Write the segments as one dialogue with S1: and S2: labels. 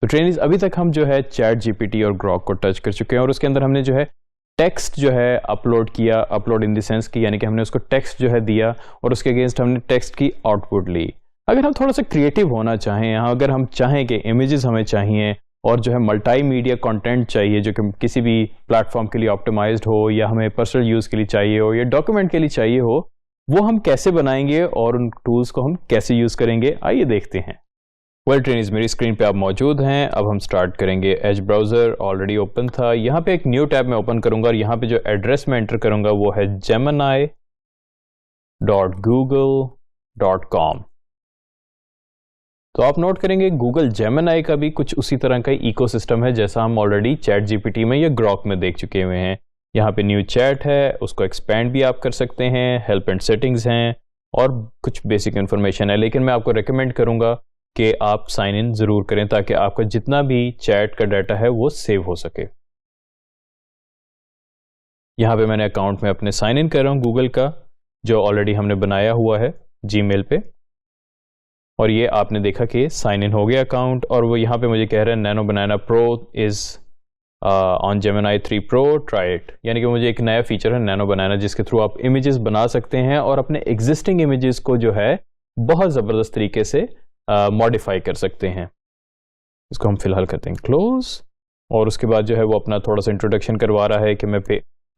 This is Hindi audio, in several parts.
S1: तो ट्रेनिज अभी तक हम जो है चैट जीपीटी और ग्रॉक को टच कर चुके हैं और उसके अंदर हमने जो है टेक्स्ट जो है अपलोड किया, अपलोड इन द सेंस की यानी कि हमने उसको टेक्स्ट जो है दिया और उसके अगेंस्ट हमने टेक्स्ट की आउटपुट ली। अगर हम थोड़ा सा क्रिएटिव होना चाहें, यहाँ अगर हम चाहें कि इमेजेस हमें चाहिए और जो है मल्टी मीडिया कंटेंट चाहिए जो कि किसी भी प्लेटफॉर्म के लिए ऑप्टिमाइज्ड हो या हमें पर्सनल यूज़ के लिए चाहिए हो या डॉक्यूमेंट के लिए चाहिए हो, वो हम कैसे बनाएंगे और उन टूल्स को हम कैसे यूज़ करेंगे, आइए देखते हैं। वेल ट्रेनिज, मेरी स्क्रीन पे आप मौजूद हैं। अब हम स्टार्ट करेंगे। एज ब्राउज़र ऑलरेडी ओपन था, यहाँ पे एक न्यू टैब में ओपन करूंगा और यहाँ पे जो एड्रेस में एंटर करूंगा वो है gemini.google.com। तो आप नोट करेंगे गूगल जेमिनी का भी कुछ उसी तरह का इकोसिस्टम है जैसा हम ऑलरेडी चैट जीपीटी में या ग्रॉक में देख चुके हुए हैं। यहाँ पे न्यू चैट है, उसको एक्सपेंड भी आप कर सकते हैं, हेल्प एंड सेटिंग्स हैं और कुछ बेसिक इन्फॉर्मेशन है। लेकिन मैं आपको रिकमेंड करूंगा कि आप साइन इन जरूर करें ताकि आपका जितना भी चैट का डाटा है वो सेव हो सके। यहाँ पे मैंने अकाउंट में अपने साइन इन कर रहा हूँ गूगल का, जो ऑलरेडी हमने बनाया हुआ है जीमेल पे, और ये आपने देखा कि साइन इन हो गया अकाउंट। और वो यहाँ पे मुझे कह रहा है nano banana pro is on Gemini 3 pro, try it. यानी कि मुझे एक नया फीचर है नैनो बनाना जिसके थ्रू आप इमेजेस बना सकते हैं और अपने एग्जिस्टिंग इमेजेस को जो है बहुत ज़बरदस्त तरीके से मॉडिफाई कर सकते हैं। इसको हम फिलहाल करते हैं क्लोज। और उसके बाद जो है वो अपना थोड़ा सा इंट्रोडक्शन करवा रहा है कि मैं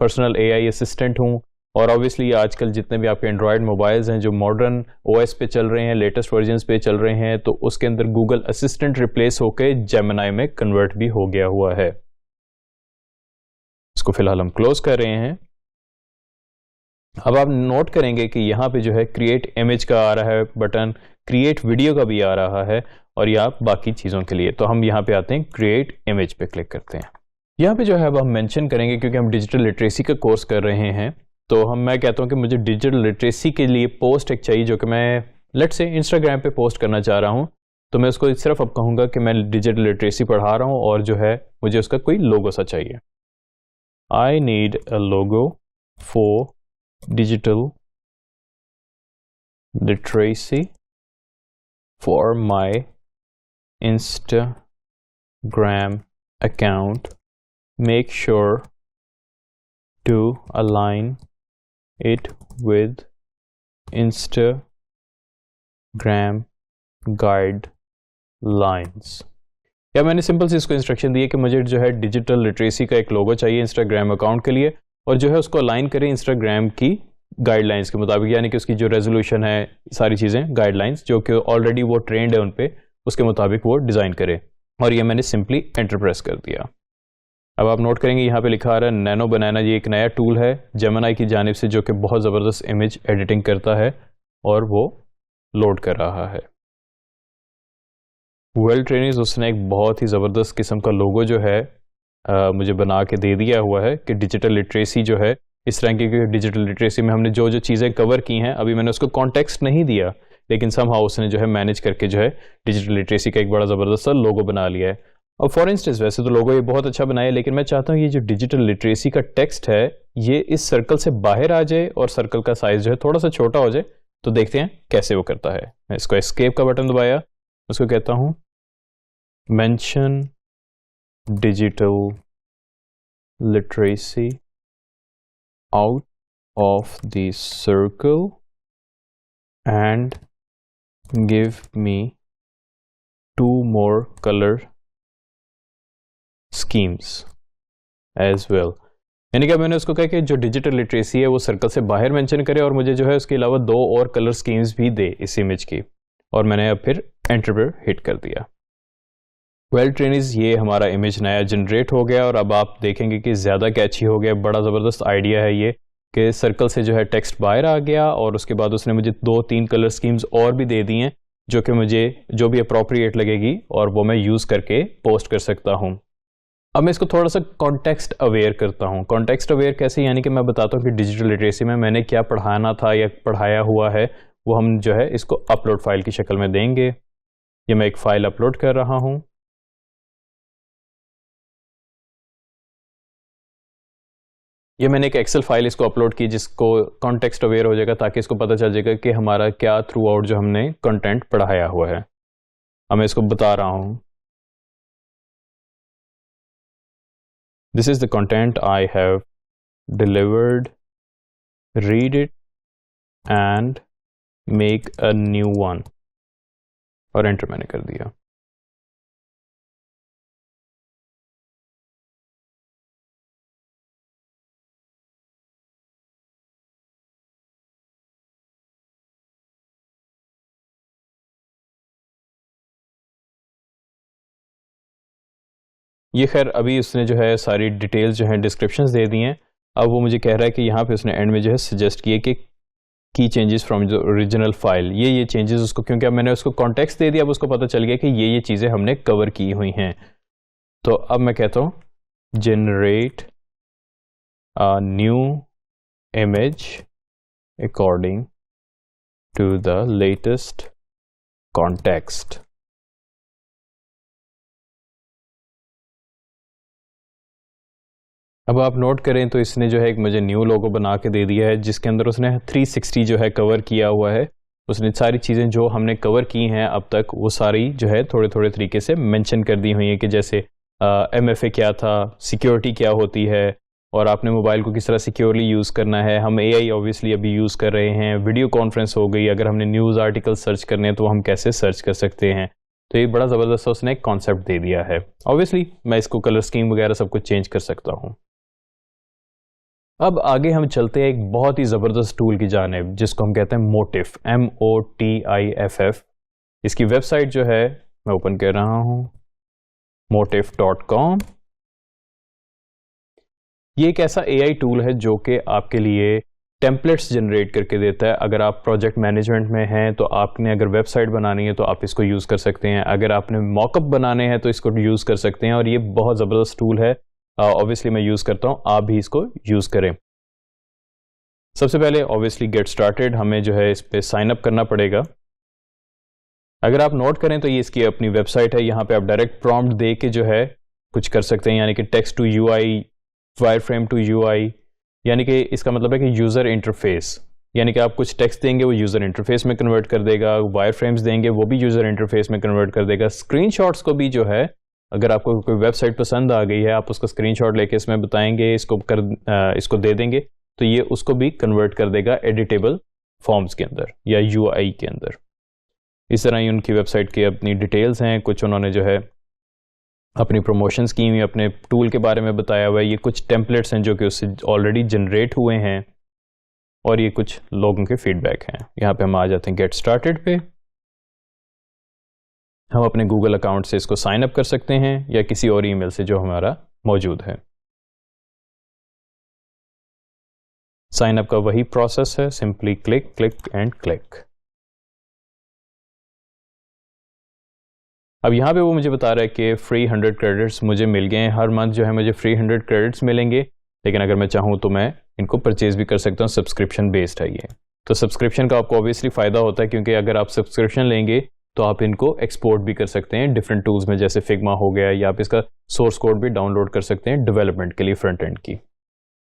S1: पर्सनल एआई असिस्टेंट हूँ। और ऑब्वियसली आजकल जितने भी आपके एंड्रॉयड मोबाइल्स हैं जो मॉडर्न ओएस पे चल रहे हैं, लेटेस्ट वर्जन्स पे चल रहे हैं, तो उसके अंदर गूगल असिस्टेंट रिप्लेस होकर जेमिनी में कन्वर्ट भी हो गया हुआ है। इसको फिलहाल हम क्लोज कर रहे हैं। अब आप नोट करेंगे कि यहाँ पे जो है क्रिएट इमेज का आ रहा है बटन, क्रिएट वीडियो का भी आ रहा है और या बाकी चीज़ों के लिए। तो हम यहाँ पे आते हैं, क्रिएट इमेज पे क्लिक करते हैं। यहाँ पे जो है अब हम मेंशन करेंगे, क्योंकि हम डिजिटल लिटरेसी का कोर्स कर रहे हैं, तो मैं कहता हूँ कि मुझे डिजिटल लिटरेसी के लिए पोस्ट एक चाहिए जो कि मैं लेट से इंस्टाग्राम पे पोस्ट करना चाह रहा हूँ। तो मैं उसको सिर्फ अब कहूँगा कि मैं डिजिटल लिटरेसी पढ़ा रहा हूँ और जो है मुझे उसका कोई लोगो सा चाहिए। I need a logo for digital literacy for my Instagram account. Make sure to align it with Instagram guidelines. या मैंने सिंपल सी इसको इंस्ट्रक्शन दी है कि मुझे जो है डिजिटल लिटरेसी का एक लोगो चाहिए इंस्टाग्राम अकाउंट के लिए और जो है उसको अलाइन करें इंस्टाग्राम की गाइडलाइंस के मुताबिक, यानी कि उसकी जो रेजोल्यूशन है, सारी चीज़ें गाइडलाइंस जो कि ऑलरेडी वो ट्रेंड है उन पे, उसके मुताबिक वो डिज़ाइन करे। और ये मैंने सिंपली एंटर प्रेस कर दिया। अब आप नोट करेंगे यहाँ पे लिखा आ रहा है नैनो बनाना। ये एक नया टूल है जेमिनी की जानिब से जो कि बहुत ज़बरदस्त इमेज एडिटिंग करता है और वो लोड कर रहा है। वेल ट्रेनिज, उसने एक बहुत ही ज़बरदस्त किस्म का लोगो जो है मुझे बना के दे दिया हुआ है कि डिजिटल लिटरेसी जो है इस तरह की, डिजिटल लिटरेसी में हमने जो जो चीज़ें कवर की हैं, अभी मैंने उसको कॉन्टेक्स्ट नहीं दिया, लेकिन समहाउ उसने जो है मैनेज करके जो है डिजिटल लिटरेसी का एक बड़ा ज़बरदस्त सा लोगो बना लिया है। और फॉर इंस्टेंस वैसे तो लोगो ये बहुत अच्छा बनाया है, लेकिन मैं चाहता हूँ ये जो डिजिटल लिटरेसी का टेक्स्ट है ये इस सर्कल से बाहर आ जाए और सर्कल का साइज जो है थोड़ा सा छोटा हो जाए। तो देखते हैं कैसे वो करता है। मैं इसको एस्केप का बटन दबाया, उसको कहता हूँ mention digital literacy out of the circle and give me 2 more color schemes as well। यानी कि मैंने उसको कहा कि जो डिजिटल लिटरेसी है वो सर्कल से बाहर मेंशन करे और मुझे जो है उसके अलावा 2 और कलर स्कीम्स भी दे इस इमेज की। और मैंने अब फिर एंटर पर हिट कर दिया। वेल ट्रेनिज, ये हमारा इमेज नया जनरेट हो गया और अब आप देखेंगे कि ज़्यादा कैची हो गया। बड़ा ज़बरदस्त आइडिया है ये कि सर्कल से जो है टेक्स्ट बाहर आ गया और उसके बाद उसने मुझे 2-3 कलर स्कीम्स और भी दे दी हैं जो कि मुझे जो भी अप्रोप्रिएट लगेगी और वो मैं यूज़ करके पोस्ट कर सकता हूँ। अब मैं इसको थोड़ा सा कॉन्टेक्स्ट अवेयर करता हूँ। कॉन्टेक्स्ट अवेयर कैसे, यानी कि मैं बताता हूँ कि डिजिटल लिटरेसी में मैंने क्या पढ़ाना था या पढ़ाया हुआ है, वो हम जो है इसको अपलोड फाइल की शक्ल में देंगे। ये मैं एक फ़ाइल अपलोड कर रहा हूँ। ये मैंने एक एक्सेल फाइल इसको अपलोड की जिसको कॉन्टेक्स्ट अवेयर हो जाएगा ताकि इसको पता चल जाएगा कि हमारा क्या थ्रू आउट जो हमने कंटेंट पढ़ाया हुआ है। अब मैं इसको बता रहा हूँ this is the content I have delivered, read it and make a new one, और एंटर मैंने कर दिया। ये खैर अभी उसने जो है सारी डिटेल्स जो है डिस्क्रिप्शंस दे दी हैं। अब वो मुझे कह रहा है कि यहाँ पे उसने एंड में जो है सजेस्ट किए कि की changes from the original file, ये चेंजेस उसको, क्योंकि अब मैंने उसको कॉन्टेक्स्ट दे दिया, अब उसको पता चल गया कि ये चीज़ें हमने कवर की हुई हैं। तो अब मैं कहता हूँ generate a new image according to the latest context. अब आप नोट करें तो इसने जो है एक मुझे न्यू लोगो बना के दे दिया है, जिसके अंदर उसने 360 जो है कवर किया हुआ है। उसने सारी चीज़ें जो हमने कवर की हैं अब तक, वो सारी जो है थोड़े थोड़े तरीके से मेंशन कर दी हुई हैं कि जैसे MFA क्या था, सिक्योरिटी क्या होती है, और आपने मोबाइल को किस तरह सिक्योरली यूज़ करना है। हम AI ऑब्वियसली अभी यूज़ कर रहे हैं, वीडियो कॉन्फ्रेंस हो गई, अगर हमने न्यूज़ आर्टिकल सर्च करने हैं तो हम कैसे सर्च कर सकते हैं। तो ये बड़ा ज़बरदस्त उसने एक कॉन्सेप्ट दे दिया है। ऑब्वियसली मैं इसको कलर स्कीम वगैरह सब कुछ चेंज कर सकता हूँ। अब आगे हम चलते हैं एक बहुत ही ज़बरदस्त टूल की जानिब, जिसको हम कहते हैं मोटिफ, MOTIFF। इसकी वेबसाइट जो है मैं ओपन कर रहा हूँ, motif.com। ये एक ऐसा AI टूल है जो कि आपके लिए टेम्पलेट्स जनरेट करके देता है। अगर आप प्रोजेक्ट मैनेजमेंट में हैं तो आपने अगर वेबसाइट बनानी है तो आप इसको यूज़ कर सकते हैं, अगर आपने मॉकअप बनाने हैं तो इसको यूज़ कर सकते हैं, और ये बहुत ज़बरदस्त टूल है। ऑब्वियसली मैं यूज़ करता हूँ, आप भी इसको यूज़ करें। सबसे पहले ऑब्वियसली गेट स्टार्टेड, हमें जो है इस पे साइन अप करना पड़ेगा। अगर आप नोट करें तो ये इसकी अपनी वेबसाइट है, यहाँ पे आप डायरेक्ट प्रॉम्प्ट दे के जो है कुछ कर सकते हैं, यानी कि text to UI, wireframe to UI, यानी कि इसका मतलब है कि यूज़र इंटरफेस, यानी कि आप कुछ टेक्स्ट देंगे वो यूज़र इंटरफेस में कन्वर्ट कर देगा, वायरफ्रेम्स देंगे वो भी यूज़र इंटरफेस में कन्वर्ट कर देगा। स्क्रीनशॉट्स को भी जो है, अगर आपको कोई वेबसाइट पसंद आ गई है, आप उसका स्क्रीनशॉट लेके इसमें बताएंगे, इसको दे देंगे, तो ये उसको भी कन्वर्ट कर देगा एडिटेबल फॉर्म्स के अंदर या UI के अंदर। इस तरह ही उनकी वेबसाइट की अपनी डिटेल्स हैं, कुछ उन्होंने जो है अपनी प्रमोशन स्कीम या अपने टूल के बारे में बताया हुआ है। ये कुछ टेम्पलेट्स हैं जो कि उससे ऑलरेडी जनरेट हुए हैं, और ये कुछ लोगों के फीडबैक हैं। यहाँ पे हम आ जाते हैं गेट स्टार्टेड पे। हम अपने गूगल अकाउंट से इसको साइन अप कर सकते हैं या किसी और ईमेल से जो हमारा मौजूद है। साइन अप का वही प्रोसेस है, simply click click and click. अब यहाँ पे वो मुझे बता रहा है कि फ्री 100 क्रेडिट्स मुझे मिल गए हैं। हर मंथ जो है मुझे फ्री 100 क्रेडिट्स मिलेंगे, लेकिन अगर मैं चाहूँ तो मैं इनको परचेज भी कर सकता हूँ। सब्सक्रिप्शन बेस्ड है ये, तो सब्सक्रिप्शन का आपको ऑब्वियसली फ़ायदा होता है, क्योंकि अगर आप सब्सक्रिप्शन लेंगे तो आप इनको एक्सपोर्ट भी कर सकते हैं डिफरेंट टूल्स में, जैसे फिग्मा हो गया, या आप इसका सोर्स कोड भी डाउनलोड कर सकते हैं डेवलपमेंट के लिए फ्रंट एंड की।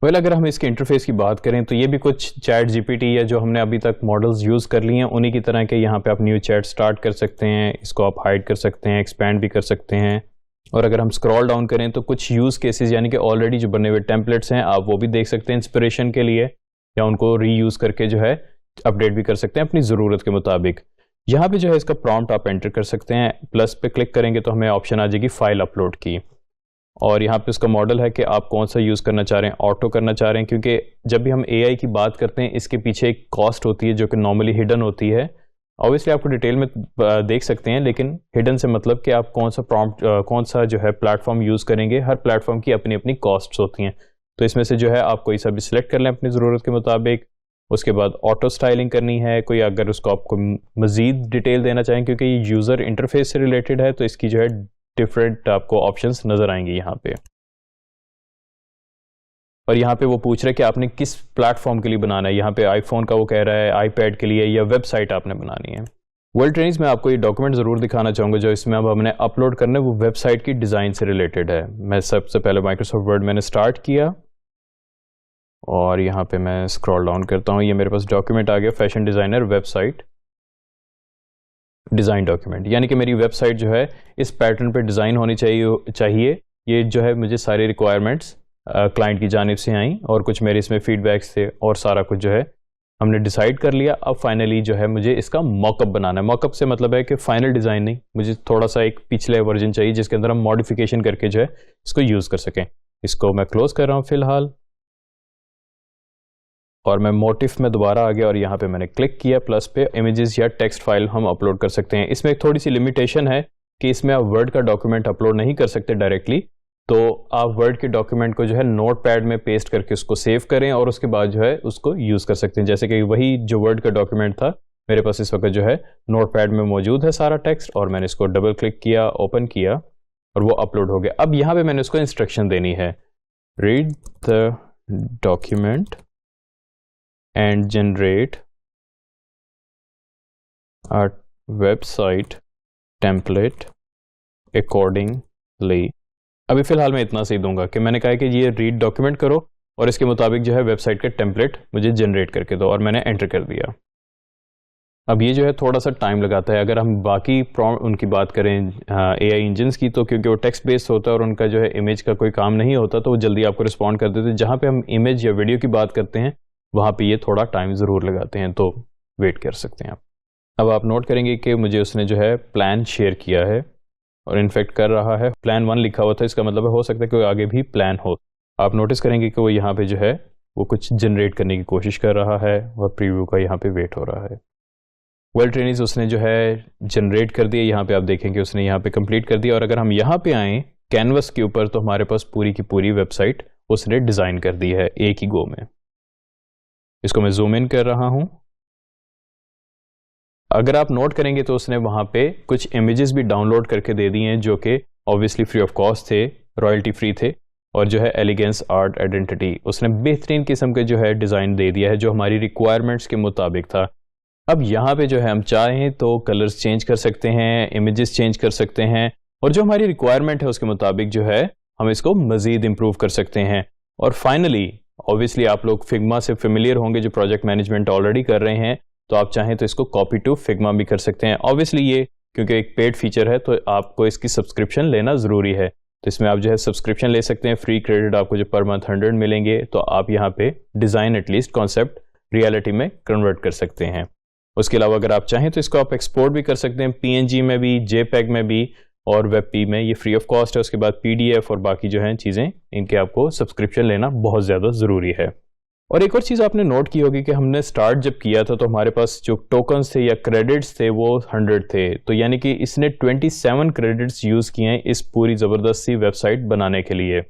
S1: वेल, अगर हम इसके इंटरफेस की बात करें तो ये भी कुछ चैट GPT या जो हमने अभी तक मॉडल्स यूज़ कर लिए हैं उन्हीं की तरह के। यहाँ पे आप न्यू चैट स्टार्ट कर सकते हैं, इसको आप हाइड कर सकते हैं, एक्सपैंड भी कर सकते हैं। और अगर हम स्क्रॉल डाउन करें तो कुछ यूज़ केसेस, यानी कि ऑलरेडी जो बने हुए टेम्पलेट्स हैं, आप वो भी देख सकते हैं इंस्पिरेशन के लिए, या उनको रीयूज़ करके जो है अपडेट भी कर सकते हैं अपनी ज़रूरत के मुताबिक। यहाँ पे जो है इसका प्रॉम्प्ट आप एंटर कर सकते हैं। प्लस पे क्लिक करेंगे तो हमें ऑप्शन आ जाएगी फाइल अपलोड की, और यहाँ पे उसका मॉडल है कि आप कौन सा यूज़ करना चाह रहे हैं, ऑटो करना चाह रहे हैं, क्योंकि जब भी हम AI की बात करते हैं इसके पीछे एक कॉस्ट होती है जो कि नॉर्मली हिडन होती है। ऑब्वियसली आपको डिटेल में देख सकते हैं, लेकिन हिडन से मतलब कि आप कौन सा प्रॉम्प्ट, कौन सा जो है प्लेटफॉर्म यूज़ करेंगे। हर प्लेटफॉर्म की अपनी अपनी कॉस्ट्स होती हैं, तो इसमें से जो है आप कोई सा भी सिलेक्ट कर लें अपनी ज़रूरत के मुताबिक। उसके बाद ऑटो स्टाइलिंग करनी है कोई, अगर उसको आपको मज़ीद डिटेल देना चाहें, क्योंकि ये यूज़र इंटरफेस से रिलेटेड है, तो इसकी जो है डिफरेंट आपको ऑप्शंस नजर आएंगे यहाँ पे। और यहाँ पे वो पूछ रहे हैं कि आपने किस प्लेटफॉर्म के लिए बनाना है। यहाँ पे आईफोन का वो कह रहा है, आईपैड के लिए, या वेबसाइट आपने बनानी है। वर्ल्ड ट्रेनिंग्स में आपको ये डॉक्यूमेंट जरूर दिखाना चाहूंगा जो इसमें अब हमने अपलोड करना है, वो वेबसाइट की डिजाइन से रिलेटेड है। मैं सबसे पहले माइक्रोसॉफ्ट वर्ड मैंने स्टार्ट किया, और यहाँ पे मैं स्क्रॉल डाउन करता हूँ। ये मेरे पास डॉक्यूमेंट आ गया, fashion designer website design document, यानी कि मेरी वेबसाइट जो है इस पैटर्न पे डिज़ाइन होनी चाहिए, ये जो है मुझे सारी रिक्वायरमेंट्स क्लाइंट की जानिब से आई और कुछ मेरे इसमें फीडबैक्स थे और सारा कुछ जो है हमने डिसाइड कर लिया। अब फाइनली जो है मुझे इसका मॉकअप बनाना है। मॉकअप से मतलब है कि फाइनल डिज़ाइन नहीं, मुझे थोड़ा सा एक पिछले वर्जन चाहिए जिसके अंदर हम मॉडिफिकेशन करके जो है इसको यूज़ कर सकें। इसको मैं क्लोज कर रहा हूँ फिलहाल और मैं मोटिफ में दोबारा आ गया और यहाँ पे मैंने क्लिक किया प्लस पे। इमेजेस या टेक्स्ट फाइल हम अपलोड कर सकते हैं। इसमें एक थोड़ी सी लिमिटेशन है कि इसमें आप वर्ड का डॉक्यूमेंट अपलोड नहीं कर सकते डायरेक्टली, तो आप वर्ड के डॉक्यूमेंट को जो है नोटपैड में पेस्ट करके उसको सेव करें और उसके बाद जो है उसको यूज़ कर सकते हैं। जैसे कि वही जो वर्ड का डॉक्यूमेंट था मेरे पास इस वक्त जो है नोटपैड में मौजूद है सारा टेक्स्ट, और मैंने इसको डबल क्लिक किया, ओपन किया और वो अपलोड हो गया। अब यहाँ पे मैंने उसको इंस्ट्रक्शन देनी है, read the document and generate a website template accordingly. अभी फिलहाल मैं इतना सही दूंगा कि मैंने कहा कि ये रीड डॉक्यूमेंट करो और इसके मुताबिक जो है वेबसाइट का टेम्पलेट मुझे जनरेट करके दो, और मैंने एंटर कर दिया। अब ये जो है थोड़ा सा टाइम लगाता है। अगर हम बाकी उनकी बात करें AI इंजन्स की, तो क्योंकि वो टेक्स्ट बेस्ड होता है और उनका जो है इमेज का कोई काम नहीं होता तो वो जल्दी आपको रिस्पॉन्ड कर देते हैं। जहाँ पे हम इमेज या वीडियो की बात करते हैं वहाँ पे ये थोड़ा टाइम ज़रूर लगाते हैं, तो वेट कर सकते हैं आप। अब आप नोट करेंगे कि मुझे उसने जो है प्लान शेयर किया है और इनफैक्ट कर रहा है। प्लान 1 लिखा हुआ था, इसका मतलब हो सकता है कि आगे भी प्लान हो। आप नोटिस करेंगे कि वो यहाँ पे जो है वो कुछ जनरेट करने की कोशिश कर रहा है और प्रीव्यू का यहाँ पे वेट हो रहा है। वेल ट्रेनिज उसने जो है जनरेट कर दिया, यहाँ पे आप देखेंगे उसने यहाँ पे कंप्लीट कर दिया। और अगर हम यहाँ पे आएँ कैनवस के ऊपर तो हमारे पास पूरी की पूरी वेबसाइट उसने डिज़ाइन कर दी है एक ही गो में। इसको मैं जूम इन कर रहा हूँ। अगर आप नोट करेंगे तो उसने वहाँ पे कुछ इमेजेस भी डाउनलोड करके दे दी हैं जो कि ऑब्वियसली फ्री ऑफ कॉस्ट थे, रॉयल्टी फ्री थे, और जो है एलिगेंस आर्ट आइडेंटिटी उसने बेहतरीन किस्म के जो है डिज़ाइन दे दिया है जो हमारी रिक्वायरमेंट्स के मुताबिक था। अब यहाँ पे जो है हम चाहें तो कलर्स चेंज कर सकते हैं, इमेजेस चेंज कर सकते हैं, और जो हमारी रिक्वायरमेंट है उसके मुताबिक जो है हम इसको मज़ीद इम्प्रूव कर सकते हैं। और फाइनली ऑब्वियसली आप लोग फिग्मा से फेमिलियर होंगे जो प्रोजेक्ट मैनेजमेंट ऑलरेडी कर रहे हैं, तो आप चाहें तो इसको कॉपी टू फिग्मा भी कर सकते हैं। ऑब्वियसली ये क्योंकि एक पेड फीचर है तो आपको इसकी सब्सक्रिप्शन लेना ज़रूरी है, तो इसमें आप जो है सब्सक्रिप्शन ले सकते हैं। फ्री क्रेडिट आपको जो पर मंथ 100 मिलेंगे, तो आप यहाँ पे डिज़ाइन एटलीस्ट कॉन्सेप्ट रियलिटी में कन्वर्ट कर सकते हैं। उसके अलावा अगर आप चाहें तो इसको आप एक्सपोर्ट भी कर सकते हैं, PNG में भी, JPEG में भी और WebP में। ये फ्री ऑफ कॉस्ट है। उसके बाद PDF और बाकी जो हैं चीज़ें, इनके आपको सब्सक्रिप्शन लेना बहुत ज़्यादा ज़रूरी है। और एक और चीज़ आपने नोट की होगी कि हमने स्टार्ट जब किया था तो हमारे पास जो टोकन्स थे या क्रेडिट्स थे वो 100 थे, तो यानी कि इसने 27 क्रेडिट्स यूज़ किए हैं इस पूरी ज़बरदस्त सी वेबसाइट बनाने के लिए।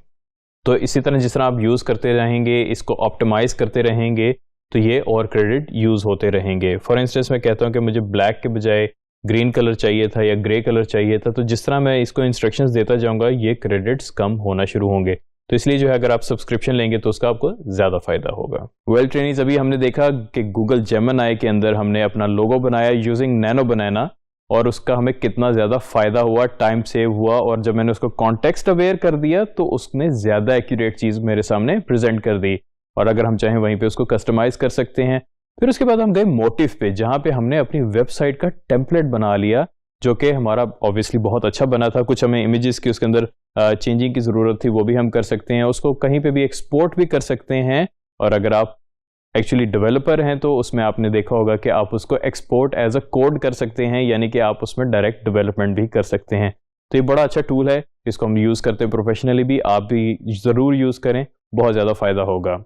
S1: तो इसी तरह जिस तरह आप यूज़ करते रहेंगे, इसको ऑप्टिमाइज़ करते रहेंगे, तो ये और क्रेडिट यूज़ होते रहेंगे। फॉर इंस्टेंस मैं कहता हूँ कि मुझे ब्लैक के बजाय ग्रीन कलर चाहिए था या ग्रे कलर चाहिए था, तो जिस तरह मैं इसको इंस्ट्रक्शंस देता जाऊँगा ये क्रेडिट्स कम होना शुरू होंगे। तो इसलिए जो है अगर आप सब्सक्रिप्शन लेंगे तो उसका आपको ज़्यादा फ़ायदा होगा। वेल ट्रेनिज, अभी हमने देखा कि गूगल जेमिनी के अंदर हमने अपना लोगो बनाया यूजिंग नैनो बनाना, और उसका हमें कितना ज़्यादा फ़ायदा हुआ, टाइम सेव हुआ, और जब मैंने उसको कॉन्टेक्स्ट अवेयर कर दिया तो उसने ज़्यादा एक्यूरेट चीज़ मेरे सामने प्रेजेंट कर दी। और अगर हम चाहें वहीं पे उसको कस्टमाइज़ कर सकते हैं। फिर उसके बाद हम गए मोटिव पे, जहाँ पे हमने अपनी वेबसाइट का टेम्पलेट बना लिया जो कि हमारा ऑब्वियसली बहुत अच्छा बना था। कुछ हमें इमेजेस की उसके अंदर चेंजिंग की ज़रूरत थी, वो भी हम कर सकते हैं। उसको कहीं पे भी एक्सपोर्ट भी कर सकते हैं, और अगर आप एक्चुअली डेवलपर हैं तो उसमें आपने देखा होगा कि आप उसको एक्सपोर्ट एज अ कोड कर सकते हैं, यानी कि आप उसमें डायरेक्ट डेवलपमेंट भी कर सकते हैं। तो ये बड़ा अच्छा टूल है, इसको हम यूज़ करते हैं प्रोफेशनली भी, आप भी ज़रूर यूज़ करें, बहुत ज़्यादा फ़ायदा होगा।